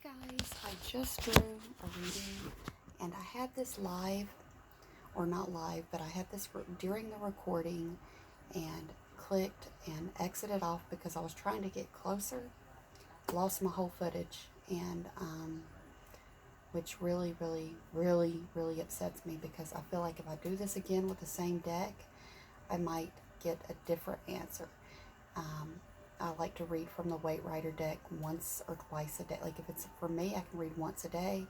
Guys, I just drew a reading and I had this live, or not live, but I had this during the recording and clicked and exited off because I was trying to get closer. Lost my whole footage, and which really, really, really, really upsets me because I feel like if I do this again with the same deck, I might get a different answer. I like to read from the Weight Rider deck once or twice a day. Like if it's for me, I can read once a day,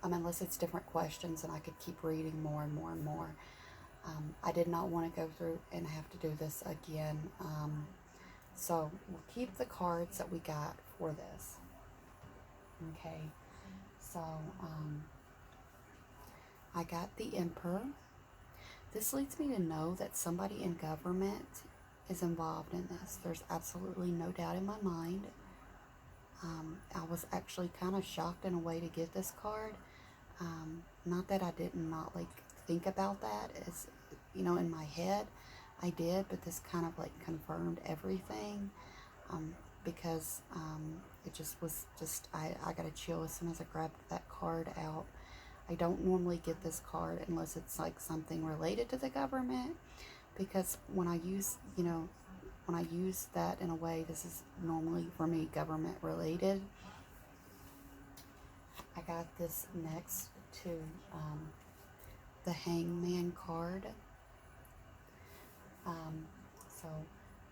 unless it's different questions, and I could keep reading more and more and more. I did not want to go through and have to do this again. So we'll keep the cards that we got for this. Okay, so I got the Emperor. This leads me to know that somebody in government is involved in this. There's absolutely no doubt in my mind. I was actually kind of shocked in a way to get this card. Not that I did not like think about that, as in my head I did, but this kind of like confirmed everything, because it just was I got a chill as soon as I grabbed that card out. I don't normally get this card unless it's like something related to the government, because when I use that in a way, this is normally for me government related. I got this next to the Hangman card. So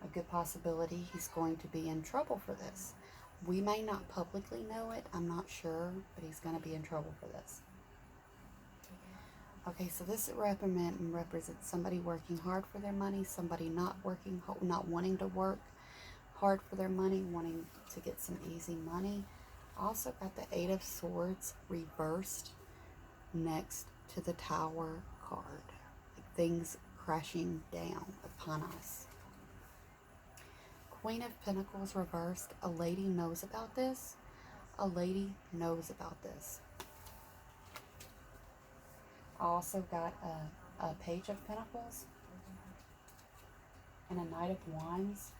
a good possibility he's going to be in trouble for this. We may not publicly know it, I'm not sure, but he's going to be in trouble for this. Okay, so this represents somebody working hard for their money, somebody not wanting to work hard for their money, wanting to get some easy money. I also got the Eight of Swords reversed next to the Tower card, like things crashing down upon us. Queen of Pentacles reversed. A lady knows about this. A lady knows about this. I also got a Page of Pentacles and a Knight of Wands.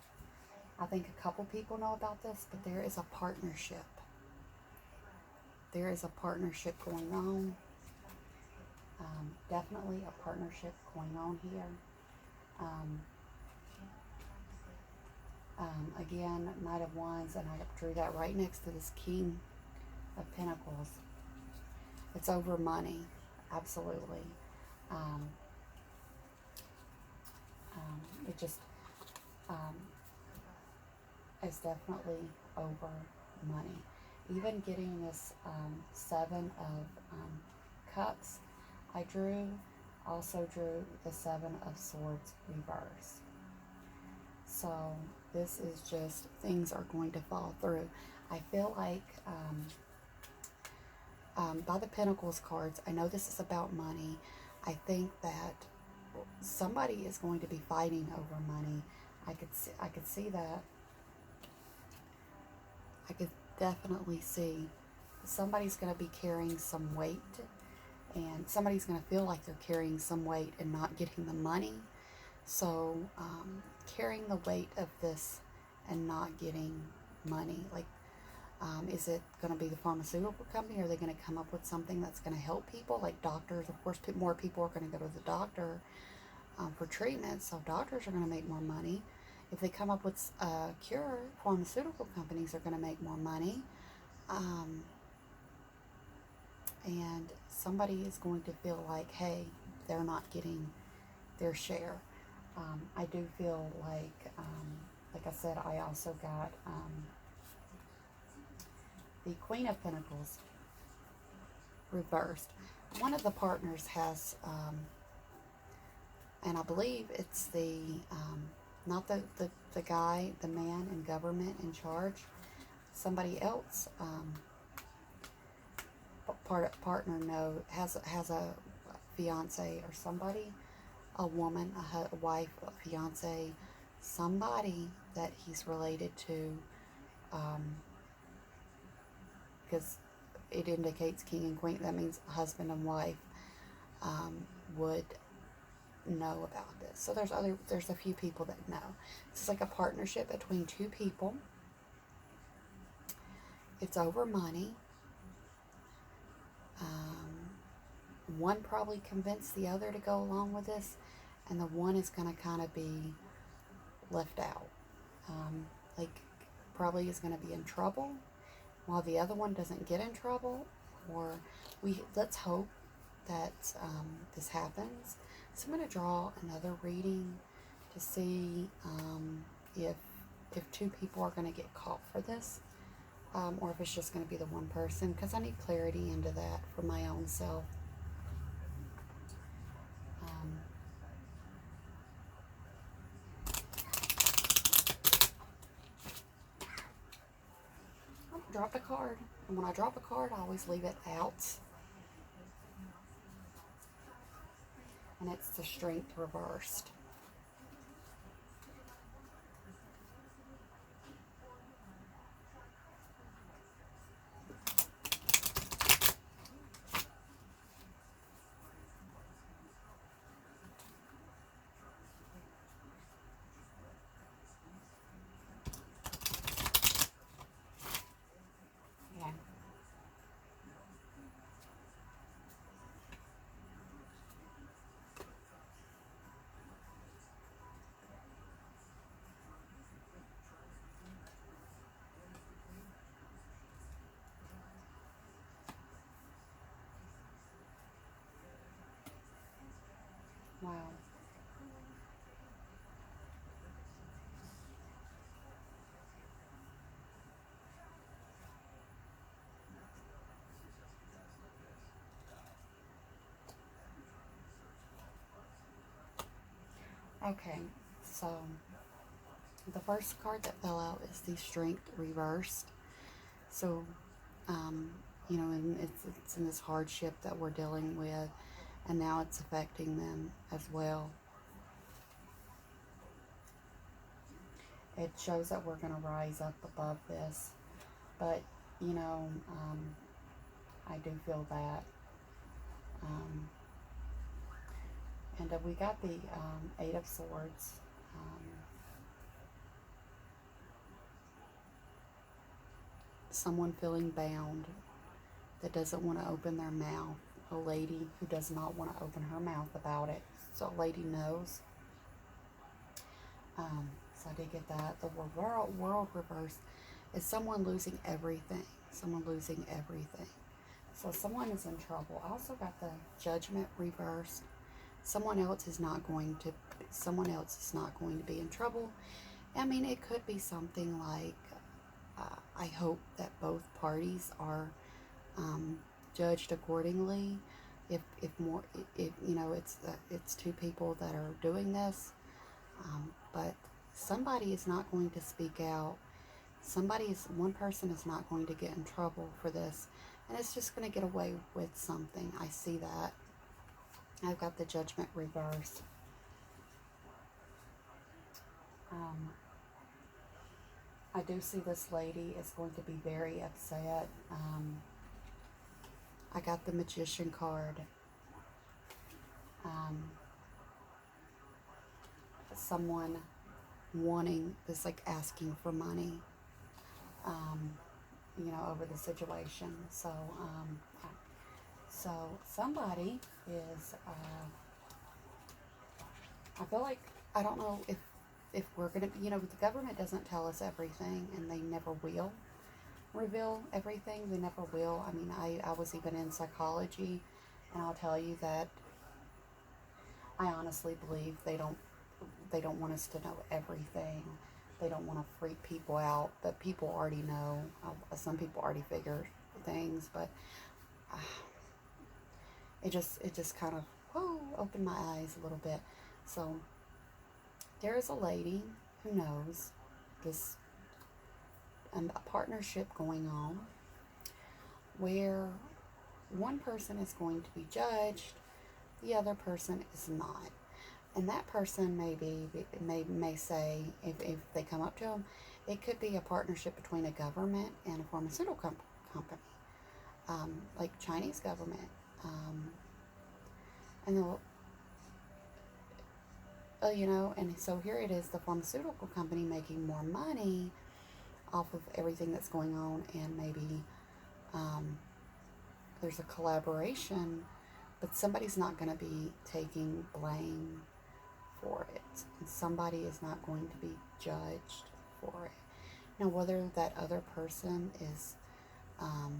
I think a couple people know about this, but there is a partnership. There is a partnership going on. Definitely a partnership going on here. Again, Knight of Wands, and I drew that right next to this King of Pentacles. It's over money. Absolutely. It just is definitely over money. Even getting this Seven of Cups I also drew the Seven of Swords reversed. So this is just, things are going to fall through. I feel like by the Pentacles cards, I know this is about money. I think that somebody is going to be fighting over money. I could see that. I could definitely see somebody's going to be carrying some weight, and somebody's going to feel like they're carrying some weight and not getting the money. So carrying the weight of this and not getting money, like is it going to be the pharmaceutical company? Are they going to come up with something that's going to help people, like doctors? Of course, more people are going to go to the doctor for treatment, so doctors are going to make more money. If they come up with a cure, pharmaceutical companies are going to make more money. And somebody is going to feel like, hey, they're not getting their share. I do feel like I said, I also got the Queen of Pentacles reversed. One of the partners has, and I believe it's the, not the guy, the man in government in charge, somebody else, partner has a fiance or somebody, a woman, a wife, a fiance, somebody that he's related to, because it indicates King and Queen. That means husband and wife would know about this. So there's a few people that know. It's like a partnership between two people. It's over money. one probably convinced the other to go along with this, and the one is going to kind of be left out. Like, probably is going to be in trouble, while the other one doesn't get in trouble. Or let's hope that this happens. So I'm going to draw another reading to see if two people are going to get caught for this, or if it's just going to be the one person, because I need clarity into that for my own self. Drop the card, and when I drop a card, I always leave it out, and it's the Strength reversed. Yeah. Wow. Okay, so the first card that fell out is the Strength reversed. So, and it's in this hardship that we're dealing with, and now it's affecting them as well. It shows that we're going to rise up above this, but I do feel that. And we got the Eight of Swords. Someone feeling bound that doesn't want to open their mouth. A lady who does not want to open her mouth about it. So a lady knows. So I did get that. The world reverse is someone losing everything. Someone losing everything. So someone is in trouble. I also got the Judgment reversed. Someone else is not going to be in trouble. I mean, it could be something like, I hope that both parties are judged accordingly. If it's two people that are doing this, but somebody is not going to speak out. One person is not going to get in trouble for this, and it's just going to get away with something. I see that. I've got the Judgment reversed. I do see this lady is going to be very upset. I got the Magician card. Someone wanting this, like asking for money, over the situation. So somebody is, I feel like, I don't know if we're going to, the government doesn't tell us everything, and they never will reveal everything. They never will. I mean, I was even in psychology, and I'll tell you that I honestly believe they don't want us to know everything. They don't want to freak people out, but people already know. Some people already figure things, but it just kind of opened my eyes a little bit. So there is a lady who knows this, a partnership going on where one person is going to be judged, the other person is not. And that person may say, if they come up to them, it could be a partnership between a government and a pharmaceutical company, like Chinese government. And they'll, and so here it is, the pharmaceutical company making more money off of everything that's going on, and maybe there's a collaboration but somebody's not going to be taking blame for it, and somebody is not going to be judged for it. Now, whether that other person is, I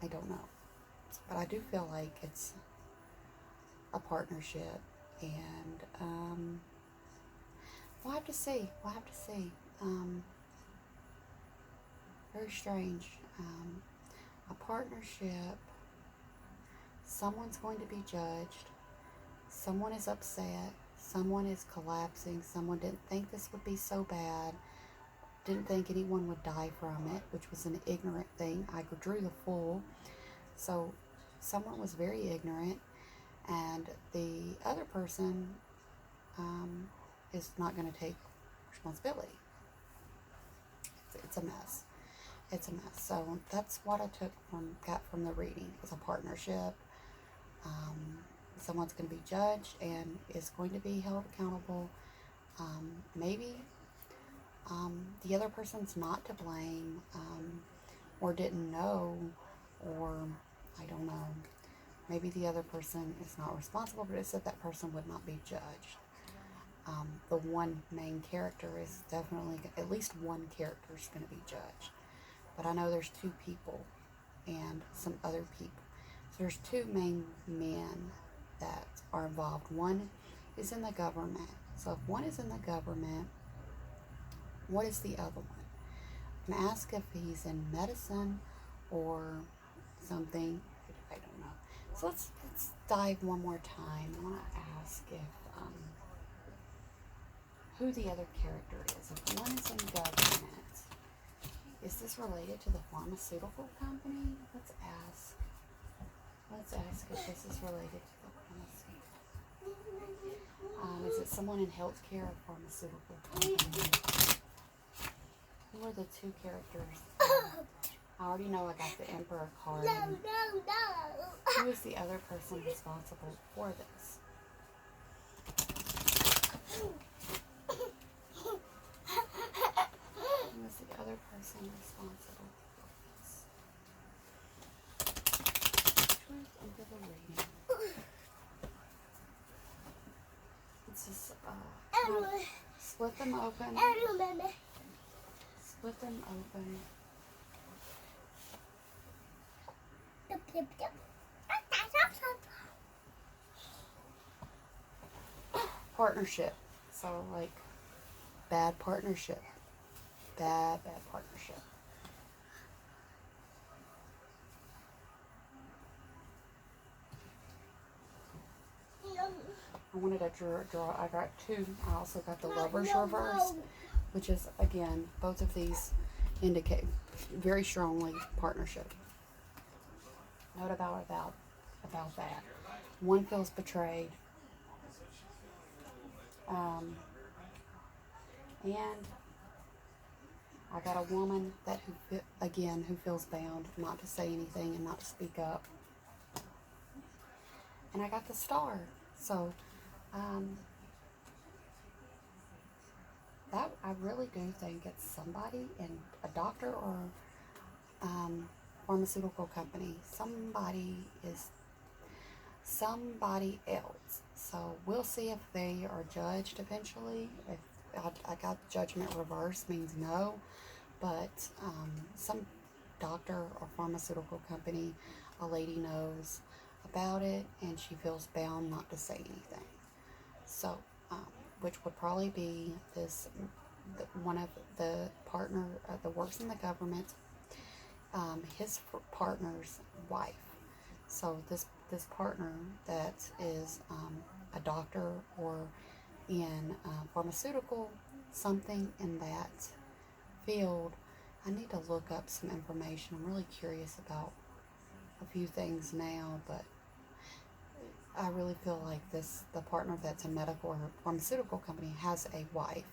don't know, but I do feel like it's a partnership, and we'll have to see. We'll have to see. Very strange. A partnership. Someone's going to be judged. Someone is upset. Someone is collapsing. Someone didn't think this would be so bad. Didn't think anyone would die from it, which was an ignorant thing. I drew the fool. So someone was very ignorant, and the other person is not going to take responsibility. It's a mess. It's a mess. So that's what I got from the reading, is a partnership. Someone's going to be judged and is going to be held accountable. Maybe the other person's not to blame, or didn't know, or I don't know. Maybe the other person is not responsible, but it said that person would not be judged. The one main character is definitely, at least one character is going to be judged. But I know there's two people and some other people. So there's two main men that are involved. One is in the government. So if one is in the government, what is the other one? I can ask if he's in medicine or something. I don't know. So let's dive one more time. I want to ask if who the other character is. If one is in government, is this related to the pharmaceutical company? Let's ask. Let's ask if this is related to the pharmaceutical. Is it someone in healthcare or pharmaceutical company? Who are the two characters? I already know I got the Emperor card. Who is the other person responsible for this? Who is the other person responsible for this? Truth over the reading. It's just, split them open. Split them open. Partnership. So, like, bad partnership. Bad partnership. I wanted to draw. I got two. I also got the Lover's Reverse, which is, again, both of these indicate very strongly partnership. Note about that. One feels betrayed. And I got a woman that who feels bound not to say anything and not to speak up. And I got the Star. So that I really do think it's somebody in a doctor or pharmaceutical company. Somebody else. So we'll see if they are judged eventually. If I got judgment reverse, means no, but some doctor or pharmaceutical company, a lady knows about it and she feels bound not to say anything. So which would probably be one of the partner that works in the government, his partner's wife. So this partner that is a doctor or in pharmaceutical, something in that field. I need to look up some information. I'm really curious about a few things now, but I really feel like the partner that's a medical or pharmaceutical company has a wife,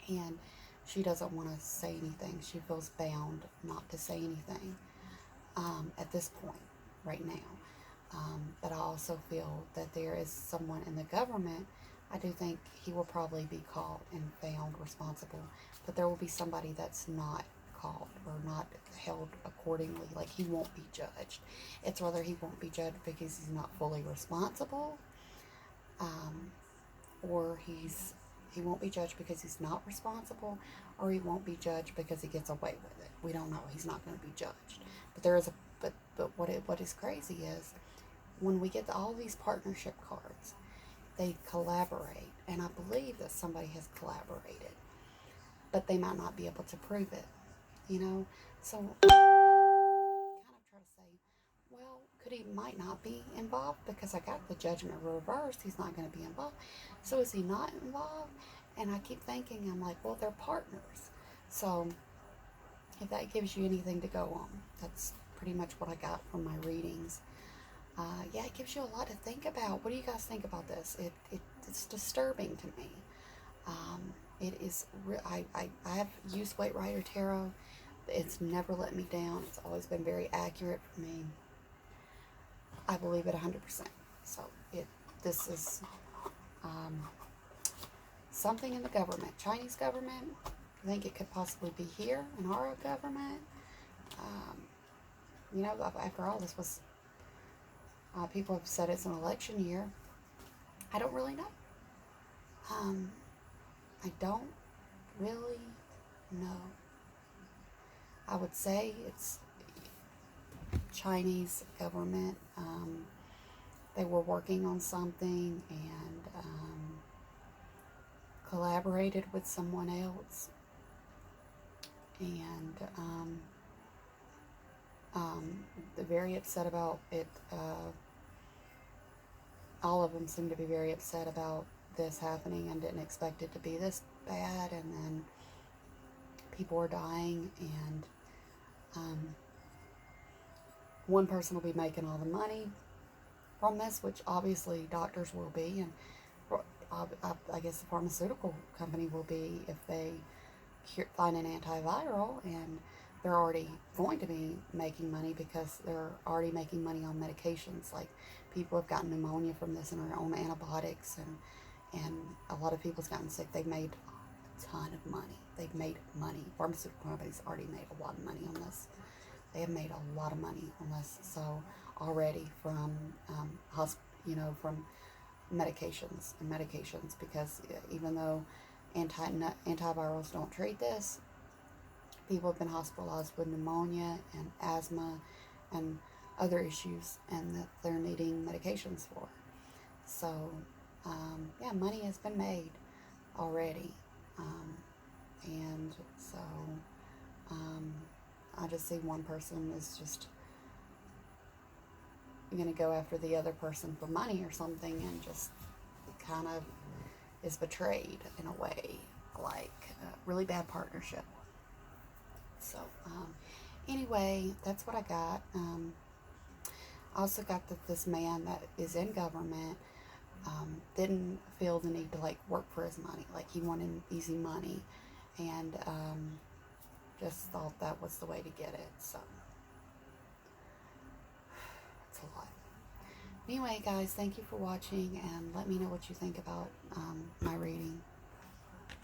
and she doesn't want to say anything. She feels bound not to say anything at this point, right now. But I also feel that there is someone in the government. I do think he will probably be caught and found responsible, but there will be somebody that's not caught or not held accordingly. Like, he won't be judged. It's whether he won't be judged because he's not fully responsible, or he won't be judged because he's not responsible, or he won't be judged because he gets away with it. We don't know. He's not going to be judged. But there is a but what is crazy is when we get all these partnership cards, they collaborate, and I believe that somebody has collaborated, but they might not be able to prove it. You know, so kind of try to say, well, could he might not be involved because I got the judgment reversed. He's not going to be involved. So is he not involved? And I keep thinking, I'm like, well, they're partners. So if that gives you anything to go on, that's pretty much what I got from my readings. Yeah, it gives you a lot to think about. What do you guys think about this? It's disturbing to me. It is. I have used White Rider Tarot. It's never let me down. It's always been very accurate for me. I believe it 100%. So this is something in the government, Chinese government. I think it could possibly be here in our government. You know, after all, this was. People have said it's an election year. I don't really know. I don't really know. I would say it's Chinese government. They were working on something and collaborated with someone else, and they're very upset about it. All of them seem to be very upset about this happening and didn't expect it to be this bad, and then people are dying, and one person will be making all the money from this, which obviously doctors will be, and I guess the pharmaceutical company will be if they find an antiviral, and they're already going to be making money because they're already making money on medications. Like, people have gotten pneumonia from this and are on antibiotics, and a lot of people's gotten sick. They've made a ton of money. They've made money. Pharmaceutical companies already made a lot of money on this. They have made a lot of money on this. So already from from medications, because even though antivirals don't treat this, people have been hospitalized with pneumonia and asthma and other issues, and that they're needing medications for. So, yeah, money has been made already. And so, I just see one person is just going to go after the other person for money or something, and just kind of is betrayed in a way, like a really bad partnership. So, anyway, that's what I got. I also got that this man that is in government didn't feel the need to work for his money. Like, he wanted easy money, and just thought that was the way to get it. So it's a lot. Anyway, guys, thank you for watching, and let me know what you think about my reading.